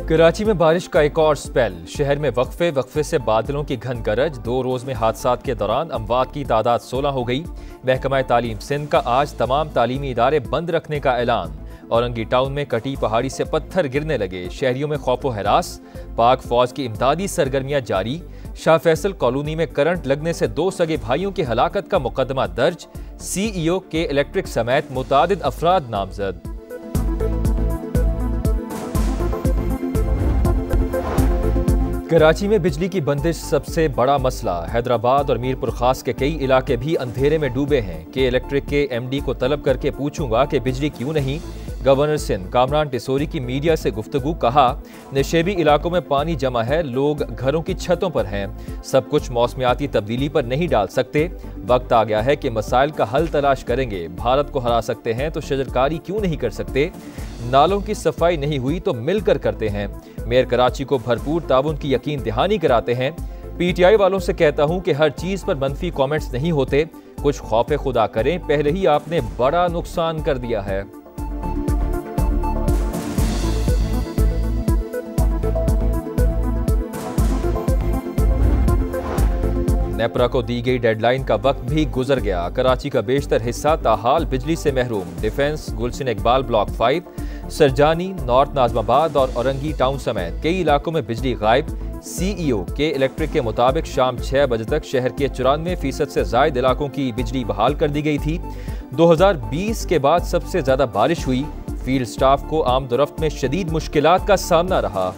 कराची में बारिश का एक और स्पेल। शहर में वक्फे वक्फे से बादलों की घन गरज। 2 रोज में हादसात के दौरान अमवात की तादाद 16 हो गई। महकमा तालीम सिंध का आज तमाम तालीमी इदारे बंद रखने का ऐलान। औरंगी टाउन में कटी पहाड़ी से पत्थर गिरने लगे। शहरियों में खौफो हरास। पाक फौज की इमदादी सरगर्मियां जारी। शाह फैसल कॉलोनी में करंट लगने से 2 सगे भाइयों की हलाकत का मुकदमा दर्ज। CEO के इलेक्ट्रिक समेत मुतादिद अफराद नामजद। कराची में बिजली की बंदिश सबसे बड़ा मसला। हैदराबाद और मीरपुर खास के कई इलाके भी अंधेरे में डूबे हैं। के इलेक्ट्रिक के MD को तलब करके पूछूंगा कि बिजली क्यों नहीं। गवर्नर सिंध कामरान टिसोरी की मीडिया से गुफ्तगू। कहा, नशेबी इलाकों में पानी जमा है, लोग घरों की छतों पर हैं। सब कुछ मौसमियाती तब्दीली पर नहीं डाल सकते। वक्त आ गया है कि मसाइल का हल तलाश करेंगे। भारत को हरा सकते हैं तो शजरकारी क्यों नहीं कर सकते। नालों की सफाई नहीं हुई तो मिलकर करते हैं। मेयर कराची को भरपूर ताउन की यकीन दहानी कराते हैं। PTI वालों से कहता हूं कि हर चीज पर मनफी कमेंट्स नहीं होते। कुछ खौफे खुदा करें, पहले ही आपने बड़ा नुकसान कर दिया है। नेपरा को दी गई डेडलाइन का वक्त भी गुजर गया। कराची का बेशतर हिस्सा ताहाल बिजली से महरूम। डिफेंस, गुलशन इकबाल ब्लॉक 5, सरजानी, नॉर्थ नाजमाबाद और औरंगी टाउन समेत कई इलाकों में बिजली गायब। CEO के इलेक्ट्रिक के मुताबिक शाम 6 बजे तक शहर के 94% से ज्यादा इलाकों की बिजली बहाल कर दी गई थी। 2020 के बाद सबसे ज्यादा बारिश हुई। फील्ड स्टाफ को आमदोरफ्त में शदीद मुश्किलात का सामना रहा।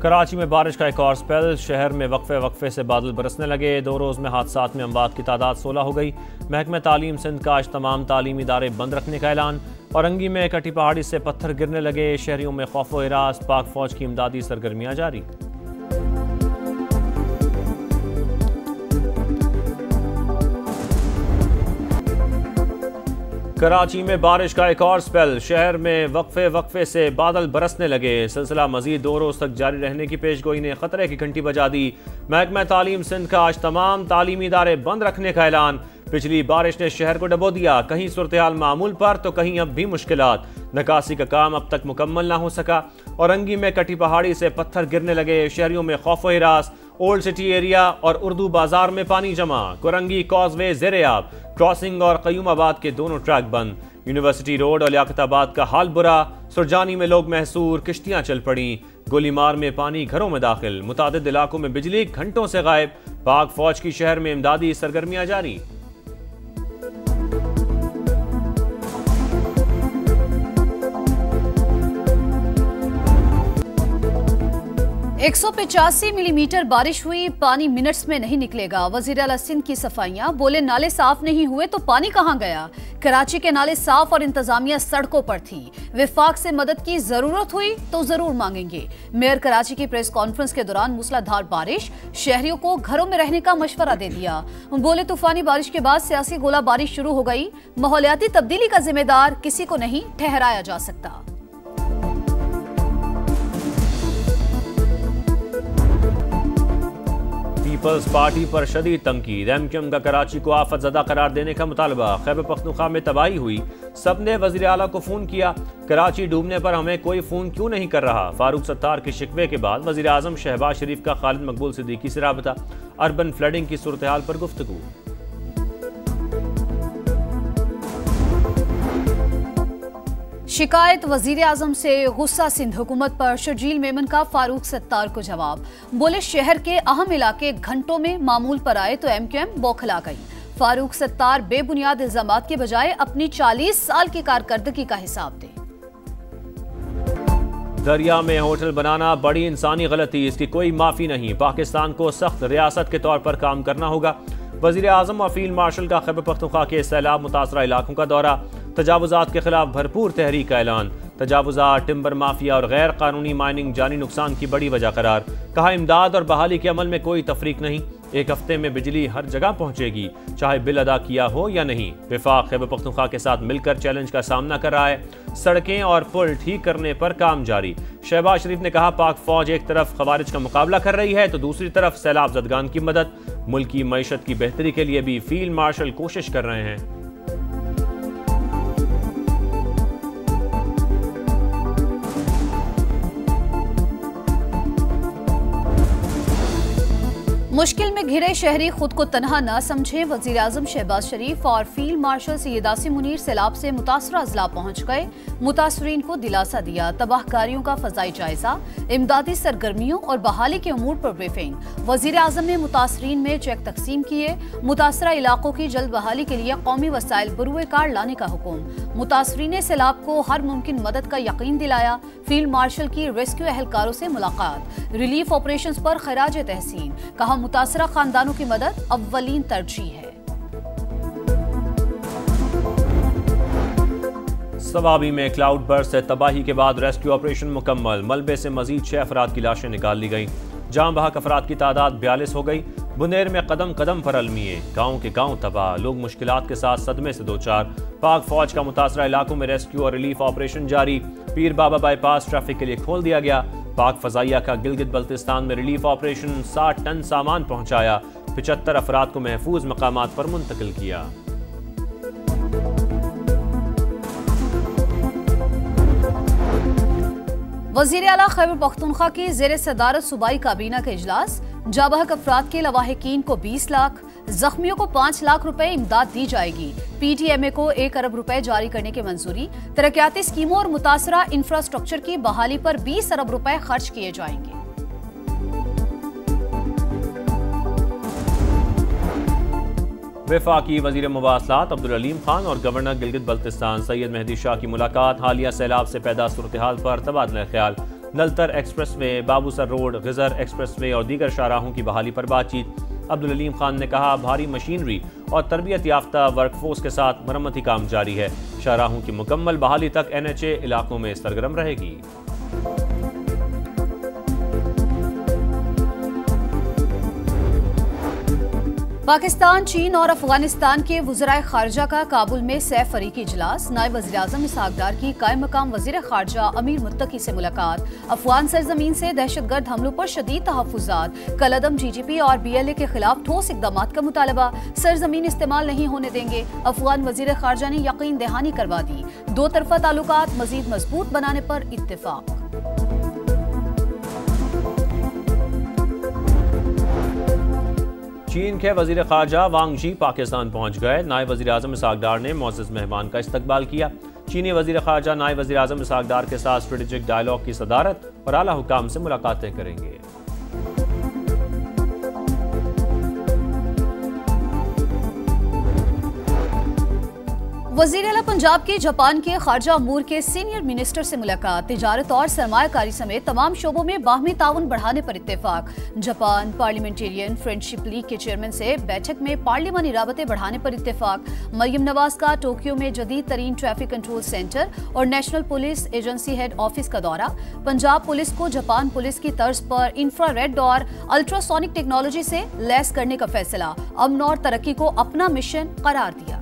कराची में बारिश का एक और स्पेल। शहर में वक्फे वक्फे से बादल बरसने लगे। 2 रोज में हादसात में अमवात की तादाद 16 हो गई। महकमा तालीम सिंध का आज तमाम तालीमी इदारे बंद रखने का ऐलान। औरंगी में कटी पहाड़ी से पत्थर गिरने लगे। शहरियों में खौफो हिरास। पाक फौज की इमदादी सरगर्मियां जारी। कराची में बारिश का एक और स्पेल। शहर में वक्फे वक्फे से बादल बरसने लगे। सिलसिला मजीद 2 रोज तक जारी रहने की पेशगोई ने खतरे की घंटी बजा दी। महकमा तालीम सिंध का आज तमाम तालीमी इदारे बंद रखने का ऐलान। पिछली बारिश ने शहर को डबो दिया। कहीं सूरत-ए-हाल मामूल पर तो कहीं अब भी मुश्किलात। निकासी का काम अब तक मुकम्मल ना हो सका। औरंगी में कटी पहाड़ी से पत्थर गिरने लगे। शहरियों में खौफो हिरास। ओल्ड सिटी एरिया और उर्दू बाजार में पानी जमा। कुरंगी कॉजवे ज़ेरे-आब। क्रॉसिंग और कयूमाबाद के दोनों ट्रैक बंद। यूनिवर्सिटी रोड और लियाकताबाद का हाल बुरा। सुरजानी में लोग महसूर। किश्तियां चल पड़ी। गोलीमार में पानी घरों में दाखिल। मुतादिद इलाकों में बिजली घंटों से गायब। पाक फौज की शहर में इमदादी सरगर्मियां जारी। एक 185 मिलीमीटर बारिश हुई। पानी मिनट्स में नहीं निकलेगा। वजीर आला सिंध की सफाइयां। बोले, नाले साफ नहीं हुए तो पानी कहां गया। कराची के नाले साफ और इंतजामिया सड़कों पर थी। विफाक से मदद की जरूरत हुई तो जरूर मांगेंगे। मेयर कराची की प्रेस कॉन्फ्रेंस के दौरान मूसलाधार बारिश। शहरियों को घरों में रहने का मशवरा दे दिया। बोले, तूफानी बारिश के बाद सियासी गोलाबारी शुरू हो गई। माहौलियाती तब्दीली का जिम्मेदार किसी को नहीं ठहराया जा सकता। पीपल्स पार्टी पर शदीद तंकीद। MQM का कराची को आफतज़दा करार देने का मुतालबा। खैबर पख्तूनख्वा में तबाही हुई। सबने वज़ीर आला को फ़ोन किया। कराची डूबने पर हमें कोई फ़ोन क्यों नहीं कर रहा। फारूक सत्तार के शिकवे के बाद वज़ीर आज़म शहबाज शरीफ का खालिद मकबूल सिद्दीकी से राबता। अर्बन फ्लडिंग की सूरत हाल पर गुफ्तगू। शिकायत वजीर आजम से। गुस्सा सिंध हुकूमत पर। शर्जील मेमन का फारूक सत्तार को जवाब। बोले, शहर के अहम इलाके घंटों में मामूल पर आए तो MQM बौखला गई। फारूक सत्तार बेबुनियाद इल्जामात के बजाय अपनी 40 साल की कारकर्दगी का हिसाब दें। दरिया में होटल बनाना बड़ी इंसानी गलती। इसकी कोई माफी नहीं। पाकिस्तान को सख्त रियासत के तौर पर काम करना होगा। वजीर आजम और फील्ड मार्शल का खैबर पख्तूनख्वा के सैलाब मुतासरा इलाकों का दौरा। तजावुजात के खिलाफ भरपूर तहरीक का ऐलान। तजावुजात, टिम्बर माफिया और गैर कानूनी माइनिंग जानी नुकसान की बड़ी वजह करार। कहा, इमदाद और बहाली के अमल में कोई तफरीक नहीं। 1 हफ्ते में बिजली हर जगह पहुंचेगी, चाहे बिल अदा किया हो या नहीं। विफाक खैबर पख्तूनख्वा के साथ मिलकर चैलेंज का सामना कर रहा है। सड़कें और पुल ठीक करने पर काम जारी। शहबाज शरीफ ने कहा, पाक फौज एक तरफ खवारिज का मुकाबला कर रही है तो दूसरी तरफ सैलाब ज़दगान की मदद। मुल्क की मईशत की बेहतरी के लिए भी फील्ड मार्शल कोशिश कर रहे हैं। मुश्किल में घिरे शहरी खुद को तनहा न समझें। वजीर आजम शहबाज शरीफ और फील्ड मार्शल सैयद आसिम मुनीर सैलाब से मुतासरा अजला पहुंच गए। मुतासरीन को दिलासा दिया। तबाहकारियों का फजाई जायजा, इमदादी सरगर्मियों और बहाली के उमूर पर ब्रीफिंग। वजीर आजम ने मुतासरीन में चेक तकसीम किए। मुतासरा इलाकों की जल्द बहाली के लिए कौमी वसाइल बरूए कार लाने का हुक्म। मुतासरीन सैलाब को हर मुमकिन मदद का यकीन दिलाया। फील्ड मार्शल की रेस्क्यू एहलकारों से मुलाकात। रिलीफ ऑपरेशंस पर खराज तहसीन। कहा मुतासरा खानदानों की मदद अव्वलीन तरजीह है। सवाबी में क्लाउड बर्स्ट से तबाही के बाद रेस्क्यू ऑपरेशन मुकम्मल। मलबे से मजीद 6 अफराद की लाशें निकाल ली गईं। जाम बहक अफराद की तादाद 42 हो गई। बुनेर में कदम कदम पर अलमिए, गाँव के गाँव तबाह, लोग मुश्किलात के साथ सदमे से दो चार। पाक फौज का मुतासरा इलाकों में रेस्क्यू और रिलीफ ऑपरेशन जारी। पीर बाबा बाईपास ट्रैफिक के लिए खोल दिया गया। पाक फजाइया का गिलगित बल्तिस्तान में रिलीफ ऑपरेशन 60 टन सामान पहुंचाया। 75 अफराद को महफूज मकामात पर मुंतकिल किया। वजीर आला खैबर पख्तूनख्वा की जेर सदारत सूबाई काबीना का इजलास। जाबहक अफराद के लवाहिकीन को 20 लाख, जख्मियों को 5 लाख रुपए इमदाद दी जाएगी। PTMA को 1 अरब रुपए जारी करने की मंजूरी। तरक्याती स्कीमों और मुतासरा इंफ्रास्ट्रक्चर की बहाली पर 20 अरब रुपए खर्च किए जाएंगे। वफाकी वजीर मुवासलात अब्दुल अलीम खान और गवर्नर गिलगित बल्तिस्तान सैयद मेहदी शाह की मुलाकात। हालिया सैलाब से पैदा सूरत हाल पर तबादला ख्याल। Naltar express way, Babusar road, geyser express way और दीगर शाहराहों की बहाली पर बातचीत। अब्दुल अलीम खान ने कहा भारी मशीनरी और तरबियत याफ्ता वर्कफोर्स के साथ मरम्मती काम जारी है। शाहराहों की मुकम्मल बहाली तक NHA इलाकों में सरगर्म रहेगी। पाकिस्तान, चीन और अफगानिस्तान के वज़राए खारजा का काबुल में सह फरीकी इजलास। नायब वज़ीर आज़म इसहाक डार की कायम मकाम वज़ीर खारजा अमीर मुत्तकी से मुलाकात। अफगान सरजमीन से दहशतगर्द हमलों पर शदीद तहफ़्फ़ुज़ात। कलअदम GGP और BLA के खिलाफ ठोस इक़दामात का मुतालबा। सरजमीन इस्तेमाल नहीं होने देंगे। अफगान वज़ीर खारजा ने यकीन दहानी करवा दी। दो तरफ़ा ताल्लुकात मज़ीद मजबूत बनाने पर इत्तेफाक। चीन के वजीर खारजा वांग शी पाकिस्तान पहुंच गए। नायब वजीर आजम इसहाक डार ने मुअज़्ज़ज़ मेहमान का इस्तकबाल किया। चीनी वजीर खारजा नायब वजीर आजम इसहाक डार के साथ स्ट्रेटेजिक डायलॉग की सदारत और आला हुकाम से मुलाकातें करेंगे। वज़ीर आला पंजाब के जापान के खारजा अमूर के सीनियर मिनिस्टर से मुलाकात। तिजारत और सरमायाकारी समेत तमाम शोबों में बाहमी ताउन बढ़ाने पर इत्तेफाक। जापान पार्लियामेंटेरियन फ्रेंडशिप लीग के चेयरमैन से बैठक में पार्लिमानी राबतें बढ़ाने पर इत्तेफाक। मरियम नवाज का टोक्यो में जदीद तरीन ट्रैफिक कंट्रोल सेंटर और national police agency head office का दौरा। पंजाब पुलिस को जापान पुलिस की तर्ज पर इंफ्रारेड और अल्ट्रासोनिक टेक्नोलॉजी से लैस करने का फैसला। अमन और तरक्की को अपना मिशन करार दिया।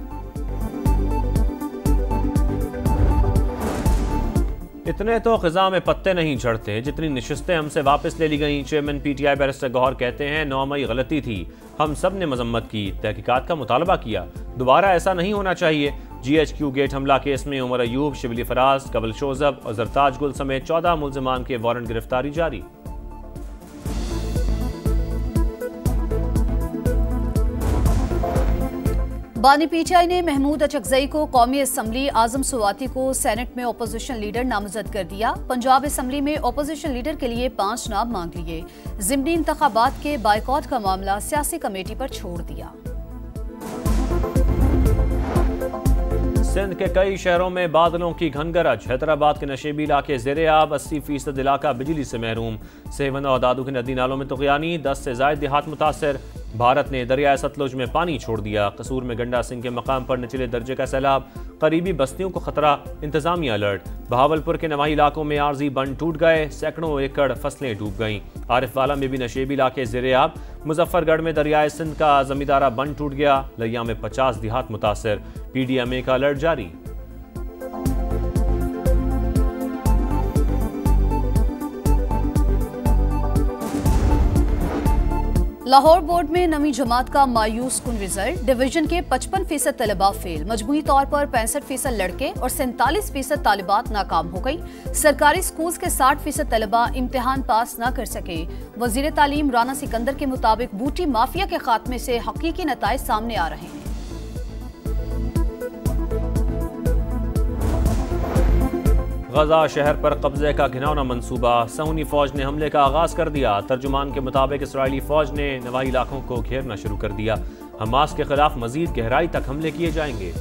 इतने तो खिजा में पत्ते नहीं झड़ते जितनी नशिस्तें हमसे वापस ले ली गईं। चेयरमैन PTI बैरिस्टर गौहर कहते हैं 9 मई गलती थी, हम सब ने मजम्मत की, तहकीकात का मुतालबा किया, दोबारा ऐसा नहीं होना चाहिए। GHQ गेट हमला केस में उमर अयूब, शिबली फराज, कबल शोजब और जरताज गुल समेत 14 मुल्जिमान के वारंट गिरफ्तारी जारी। बानी PTI ने महमूद अचकजई को कौमी असम्बली, आजम सुवाती को सेनेट में ओपोजिशन लीडर नामजद कर दिया। पंजाब असम्बली में ओपोजिशन लीडर के लिए 5 नाम मांग लिए। ज़िमनी इंतखाबात के बायकॉट का मामला सियासी कमेटी पर छोड़ दिया। सिंध के कई शहरों में बादलों की घनगरज। हैदराबाद के नशेबी इलाके ज़ेरे आब, 80% इलाका बिजली से महरूम। सेवन और दादू के नदी नालों में तुग़यानी, 10 से ज़ायद देहात मुतासर। भारत ने दरियाए सतलुज में पानी छोड़ दिया। कसूर में गंडा सिंह के मकाम पर निचले दर्जे का सैलाब, करीबी बस्तियों को खतरा, इंतजामिया अलर्ट। बहावलपुर के नवाही इलाकों में आर्जी बंद टूट गए, सैकड़ों एकड़ फसलें डूब गईं। आरिफवाला में भी नशेबी इलाके ज़ेरे आब। मुजफ्फरगढ़ में दरियाए सिंध का जमींदारा बंद टूट गया। लिया में 50 देहात मुतासर। PDMA का अलर्ट जारी। लाहौर बोर्ड में नवीं जमात का मायूस कुन रिजल्ट। डिवीजन के 55% तलबा फेल, मजमूई तौर पर 65% लड़के और 47% तालिबात नाकाम हो गई। सरकारी स्कूल्स के 60% तलबा इम्तिहान पास न कर सके। वजीर तालीम राना सिकंदर के मुताबिक बूटी माफिया के खात्मे से हकीकी नताइज सामने आ रहे हैं। गजा शहर पर कब्जे का घिनौना मंसूबा, सहूनी फौज ने हमले का आगाज कर दिया। तर्जुमान के मुताबिक इसराइली फौज ने नवाही इलाकों को घेरना शुरू कर दिया। हमास के खिलाफ मजीद गहराई तक हमले किए जाएंगे।